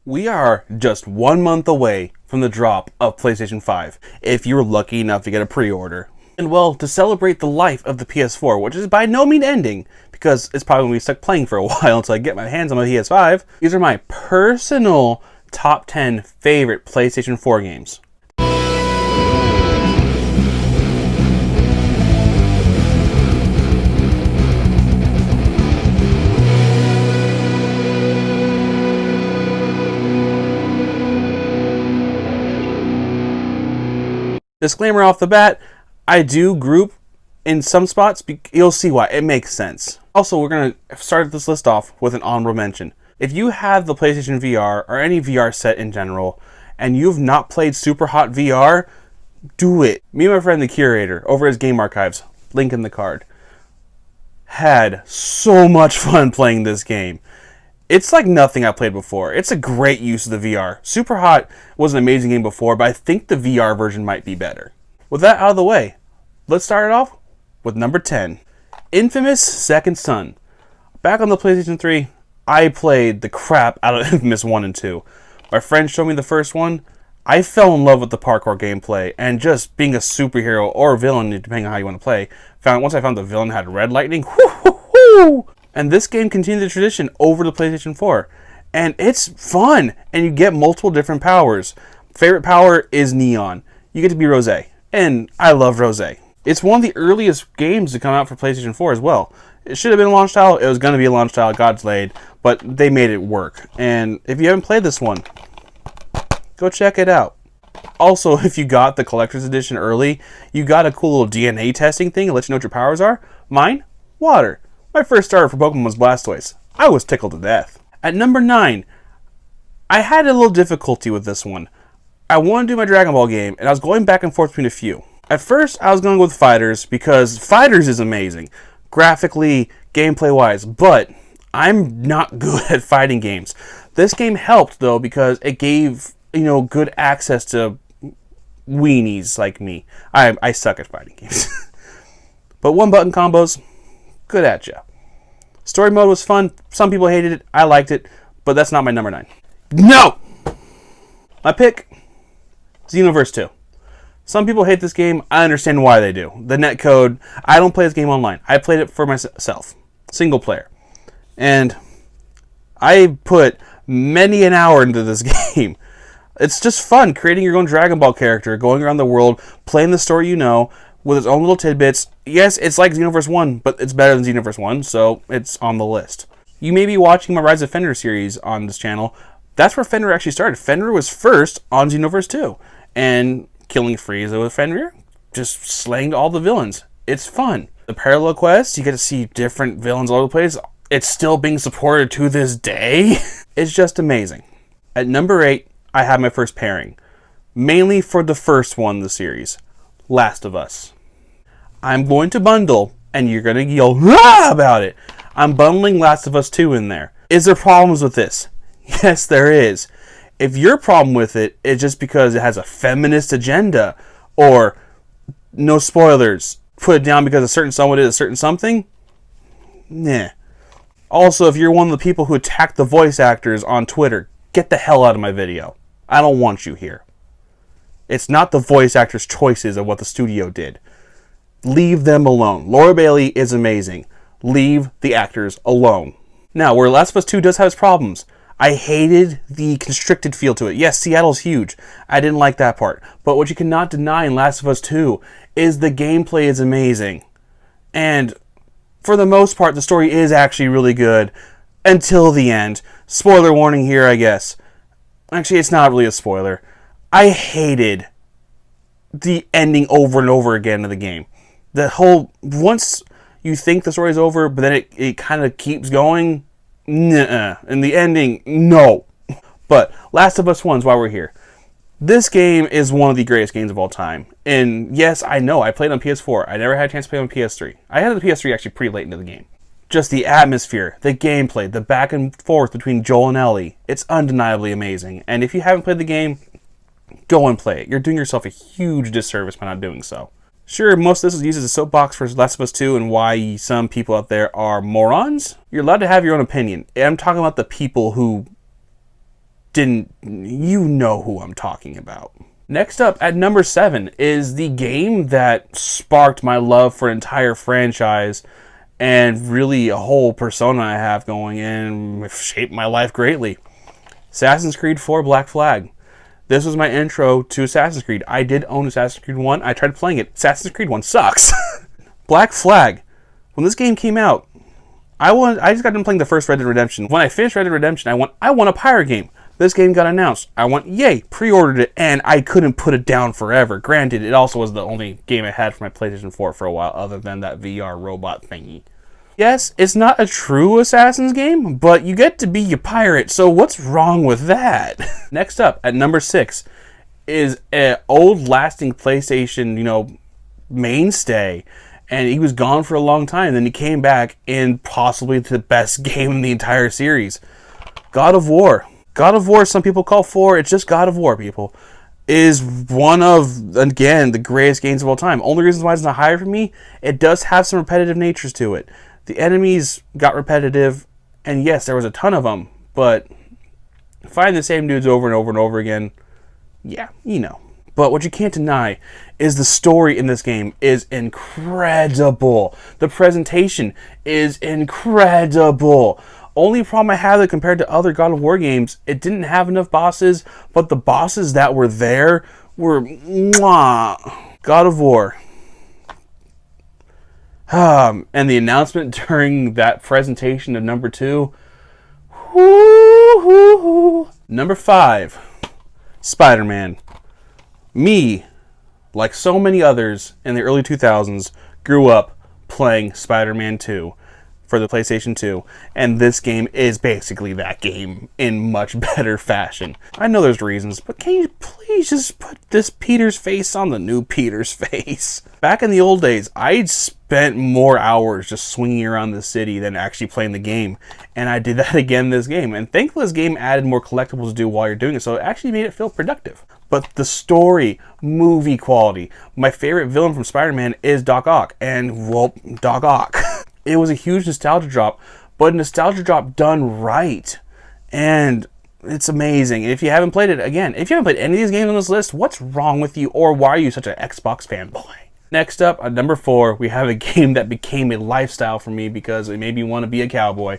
We are just 1 month away from the drop of PlayStation 5, if you were lucky enough to get a pre-order. And well, to celebrate the life of the PS4, which is by no means ending, because it's probably going to be stuck playing for a while until I get my hands on my PS5, these are my personal top 10 favorite PlayStation 4 games. Disclaimer off the bat, I do group in some spots. You'll see why. It makes sense. Also, we're going to start this list off with an honorable mention. If you have the PlayStation VR or any VR set in general, and you've not played Super Hot VR, do it. Me and my friend the Curator, over his game archives, link in the card, had so much fun playing this game. It's like nothing I played before. It's a great use of the VR. Super Hot was an amazing game before, but I think the VR version might be better. With that out of the way, let's start it off with number 10. Infamous Second Son. Back on the PlayStation 3, I played the crap out of Infamous 1 and 2. My friend showed me the first one. I fell in love with the parkour gameplay and just being a superhero or a villain, depending on how you want to play. Once I found the villain had red lightning, whoo. And this game continued the tradition over the PlayStation 4. And it's fun, and you get multiple different powers. Favorite power is Neon. You get to be Rose, and I love Rose. It's one of the earliest games to come out for PlayStation 4 as well. It should have been a launch title. It was going to be a launch title, God's laid, but they made it work. And if you haven't played this one, go check it out. Also, if you got the collector's edition early, you got a cool little DNA testing thing to let you know what your powers are. Mine? Water. My first starter for Pokemon was Blastoise. I was tickled to death. At number 9, I had a little difficulty with this one. I wanted to do my Dragon Ball game, and I was going back and forth between a few. At first, I was going with Fighters, because Fighters is amazing, graphically, gameplay-wise, but I'm not good at fighting games. This game helped, though, because it gave, good access to weenies like me. I suck at fighting games. But one-button combos, good at ya. Story mode was fun. Some people hated it. I liked it. But that's not my number 9. No! My pick, Xenoverse 2. Some people hate this game. I understand why they do. The netcode. I don't play this game online. I played it for myself. Single player. And I put many an hour into this game. It's just fun creating your own Dragon Ball character, going around the world, playing the story with its own little tidbits. Yes, it's like Xenoverse 1, but it's better than Xenoverse 1, so it's on the list. You may be watching my Rise of Fenrir series on this channel. That's where Fenrir actually started. Fenrir was first on Xenoverse 2, and killing Frieza with Fenrir, just slaying all the villains. It's fun. The parallel quests, you get to see different villains all over the place. It's still being supported to this day. It's just amazing. At number 8, I have my first pairing, mainly for the first one in the series, Last of Us. I'm going to bundle, and you're going to yell about it. I'm bundling Last of Us 2 in there. Is there problems with this? Yes, there is. If your problem with it is just because it has a feminist agenda, or no spoilers, put it down because a certain someone did a certain something, nah. Also, if you're one of the people who attack the voice actors on Twitter, get the hell out of my video. I don't want you here. It's not the voice actors' choices of what the studio did. Leave them alone. Laura Bailey is amazing. Leave the actors alone. Now, where Last of Us 2 does have its problems, I hated the constricted feel to it. Yes, Seattle's huge. I didn't like that part. But what you cannot deny in Last of Us 2 is the gameplay is amazing. And for the most part, the story is actually really good until the end. Spoiler warning here, I guess. Actually, it's not really a spoiler. I hated the ending over and over again of the game. Once you think the story's over, but then it kind of keeps going, nuh-uh. And the ending, no. But Last of Us 1's why we're here. This game is one of the greatest games of all time. And yes, I know, I played on PS4. I never had a chance to play on PS3. I had the PS3 actually pretty late into the game. Just the atmosphere, the gameplay, the back and forth between Joel and Ellie. It's undeniably amazing. And if you haven't played the game, go and play it. You're doing yourself a huge disservice by not doing so. Sure, most of this is used as a soapbox for Last of Us 2 and why some people out there are morons. You're allowed to have your own opinion. I'm talking about the people who didn't, you know who I'm talking about. Next up at number 7 is the game that sparked my love for an entire franchise and really a whole persona I have going and shaped my life greatly. Assassin's Creed 4 Black Flag. This was my intro to Assassin's Creed. I did own Assassin's Creed 1. I tried playing it. Assassin's Creed 1 sucks. Black Flag. When this game came out, I just got done playing the first Red Dead Redemption. When I finished Red Dead Redemption, I want a pirate game. This game got announced. I went, yay, pre-ordered it, and I couldn't put it down forever. Granted, it also was the only game I had for my PlayStation 4 for a while, other than that VR robot thingy. Yes, it's not a true Assassin's game, but you get to be a pirate, so what's wrong with that? Next up, at number 6, is an old lasting PlayStation, mainstay. And he was gone for a long time, then he came back in possibly the best game in the entire series. God of War. God of War, some people call 4, it's just God of War, people, is one of, again, the greatest games of all time. Only reason why it's not higher for me, it does have some repetitive natures to it. The enemies got repetitive, and yes, there was a ton of them, but fighting the same dudes over and over and over again, yeah, But what you can't deny is the story in this game is incredible. The presentation is incredible. Only problem I have that compared to other God of War games, it didn't have enough bosses, but the bosses that were there were mwah. God of War. And the announcement during that presentation of number 2. Woo-hoo-hoo. Number 5. Spider-Man. Me, like so many others in the early 2000s, grew up playing Spider-Man 2 for the PlayStation 2, and this game is basically that game in much better fashion. I know there's reasons, but can you please just put this Peter's face on the new Peter's face? Back in the old days, I'd spent more hours just swinging around the city than actually playing the game, and I did that again this game, and thankfully this game added more collectibles to do while you're doing it, so it actually made it feel productive. But the story, movie quality, my favorite villain from Spider-Man is Doc Ock, and well, Doc Ock. It was a huge nostalgia drop, but a nostalgia drop done right. And it's amazing. And if you haven't played it, again, if you haven't played any of these games on this list, what's wrong with you? Or why are you such an Xbox fanboy? Next up, at number 4, we have a game that became a lifestyle for me because it made me want to be a cowboy.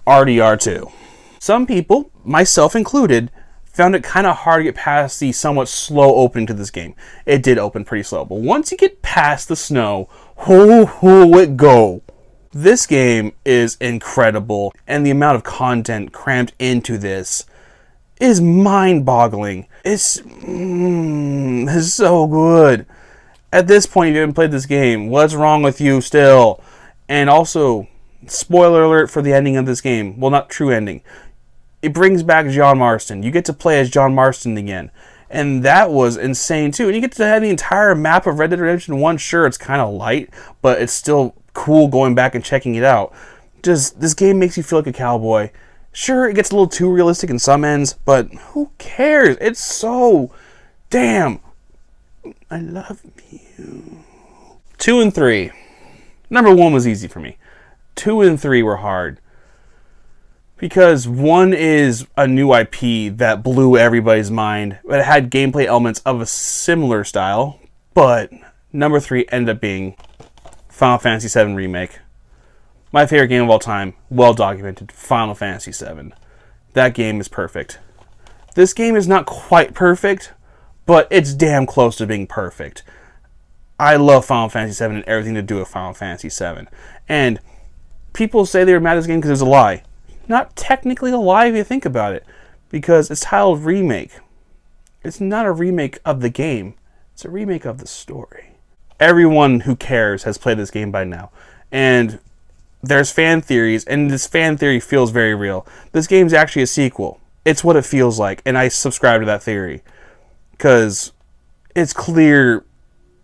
RDR2. Some people, myself included, found it kind of hard to get past the somewhat slow opening to this game. It did open pretty slow, but once you get past the snow, it go. This game is incredible, and the amount of content crammed into this is mind-boggling. It's so good. At this point, if you haven't played this game, what's wrong with you still? And also, spoiler alert for the ending of this game. Well, not true ending. It brings back John Marston. You get to play as John Marston again. And that was insane too. And you get to have the entire map of Red Dead Redemption 1. Sure, it's kind of light, but it's still cool going back and checking it out. Just, this game makes you feel like a cowboy. Sure, it gets a little too realistic in some ends, but who cares? It's so damn. I love you. 2 and 3. Number 1 was easy for me. 2 and 3 were hard. Because 1 is a new IP that blew everybody's mind, but it had gameplay elements of a similar style. But number 3 ended up being Final Fantasy VII Remake. My favorite game of all time, well documented, Final Fantasy VII. That game is perfect. This game is not quite perfect, but it's damn close to being perfect. I love Final Fantasy VII and everything to do with Final Fantasy VII. And people say they were mad at this game because it was a lie. Not technically a lie if you think about it, because it's titled Remake. It's not a remake of the game. It's a remake of the story. Everyone who cares has played this game by now. And there's fan theories, and this fan theory feels very real. This game's actually a sequel. It's what it feels like, and I subscribe to that theory. Because it's clear,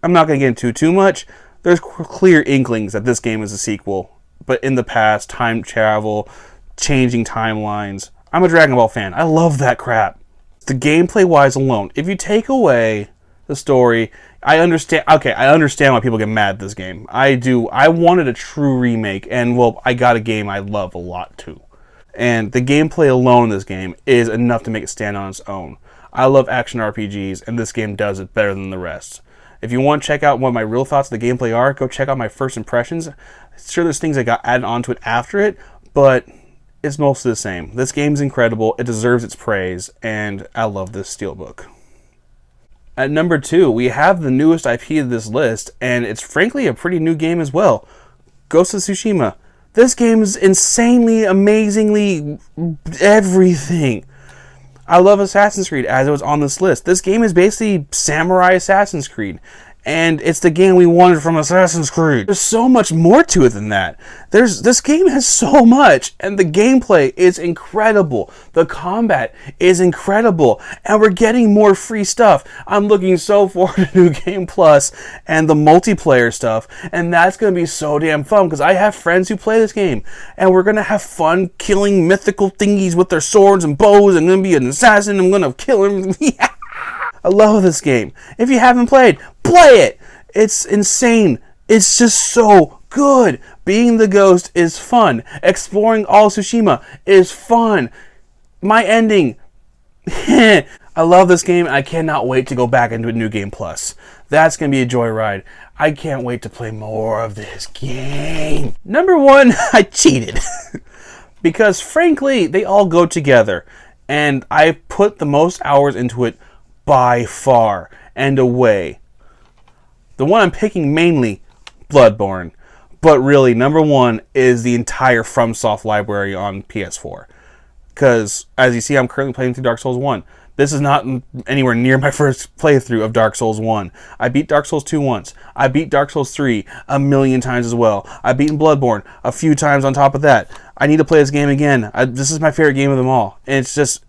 I'm not going to get into too much, there's clear inklings that this game is a sequel. But in the past, time travel, changing timelines. I'm a Dragon Ball fan. I love that crap. The gameplay-wise alone, if you take away the story, I understand why people get mad at this game. I do. I wanted a true remake, and well, I got a game I love a lot too. And the gameplay alone in this game is enough to make it stand on its own. I love action RPGs, and this game does it better than the rest. If you want to check out what my real thoughts of the gameplay are, go check out my first impressions. Sure, there's things that got added onto it after it, but it's mostly the same. This game's incredible, it deserves its praise, and I love this steelbook. At number 2, we have the newest IP of this list, and it's frankly a pretty new game as well. Ghost of Tsushima. This game is insanely, amazingly everything. I love Assassin's Creed as it was on this list. This game is basically Samurai Assassin's Creed. And it's the game we wanted from Assassin's Creed. There's so much more to it than that. This game has so much, and the gameplay is incredible. The combat is incredible, and we're getting more free stuff. I'm looking so forward to New Game Plus and the multiplayer stuff, and that's going to be so damn fun, because I have friends who play this game, and we're going to have fun killing mythical thingies with their swords and bows. I'm going to be an assassin, I'm going to kill him. Yeah. I love this game. If you haven't played, play it. It's insane. It's just so good. Being the ghost is fun. Exploring all Tsushima is fun. My ending. I love this game. I cannot wait to go back into a New Game Plus. That's going to be a joyride. I can't wait to play more of this game. Number 1, I cheated. Because frankly, they all go together. And I put the most hours into it by far and away. The one I'm picking mainly, Bloodborne. But really, number 1 is the entire FromSoft library on PS4. Because, as you see, I'm currently playing through Dark Souls 1. This is not anywhere near my first playthrough of Dark Souls 1. I beat Dark Souls 2 once. I beat Dark Souls 3 a million times as well. I've beaten Bloodborne a few times on top of that. I need to play this game again. This is my favorite game of them all. And it's just,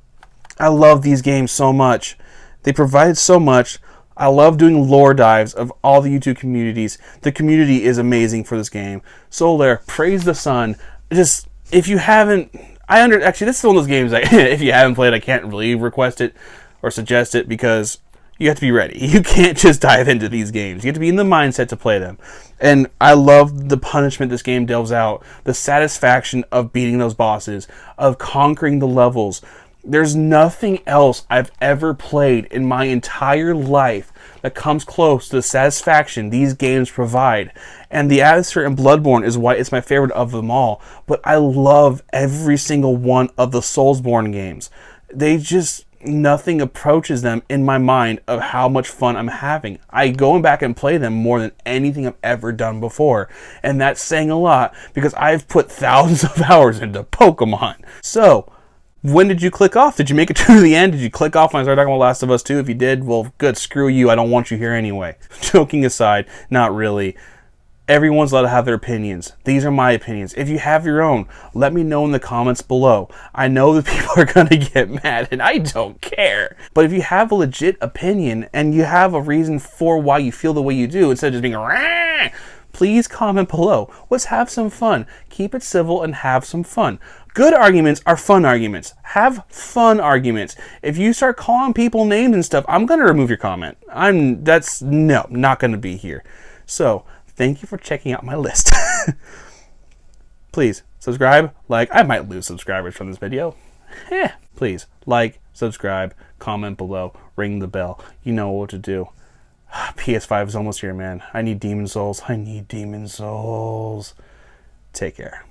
I love these games so much. They provided so much. I love doing lore dives of all the YouTube communities. The community is amazing for this game. Solaire, Praise the Sun. Just, if you haven't, actually, this is one of those games that if you haven't played, I can't really request it or suggest it, because you have to be ready. You can't just dive into these games. You have to be in the mindset to play them. And I love the punishment this game delves out, the satisfaction of beating those bosses, of conquering the levels. There's nothing else I've ever played in my entire life that comes close to the satisfaction these games provide. And the atmosphere in Bloodborne is why it's my favorite of them all. But I love every single one of the Soulsborne games. Nothing approaches them in my mind of how much fun I'm having. I go back and play them more than anything I've ever done before. And that's saying a lot, because I've put thousands of hours into Pokemon. So, when did you click off? Did you make it to the end? Did you click off when I started talking about Last of Us 2? If you did, well, good, screw you. I don't want you here anyway. Joking aside, not really. Everyone's allowed to have their opinions. These are my opinions. If you have your own, let me know in the comments below. I know that people are going to get mad, and I don't care. But if you have a legit opinion, and you have a reason for why you feel the way you do, instead of just being rah, please comment below. Let's have some fun. Keep it civil and have some fun. Good arguments are fun arguments. Have fun arguments. If you start calling people names and stuff, I'm going to remove your comment. Not going to be here. So, thank you for checking out my list. Please, subscribe, like. I might lose subscribers from this video. Please, like, subscribe, comment below, ring the bell. You know what to do. PS5 is almost here, man. I need Demon Souls. Take care.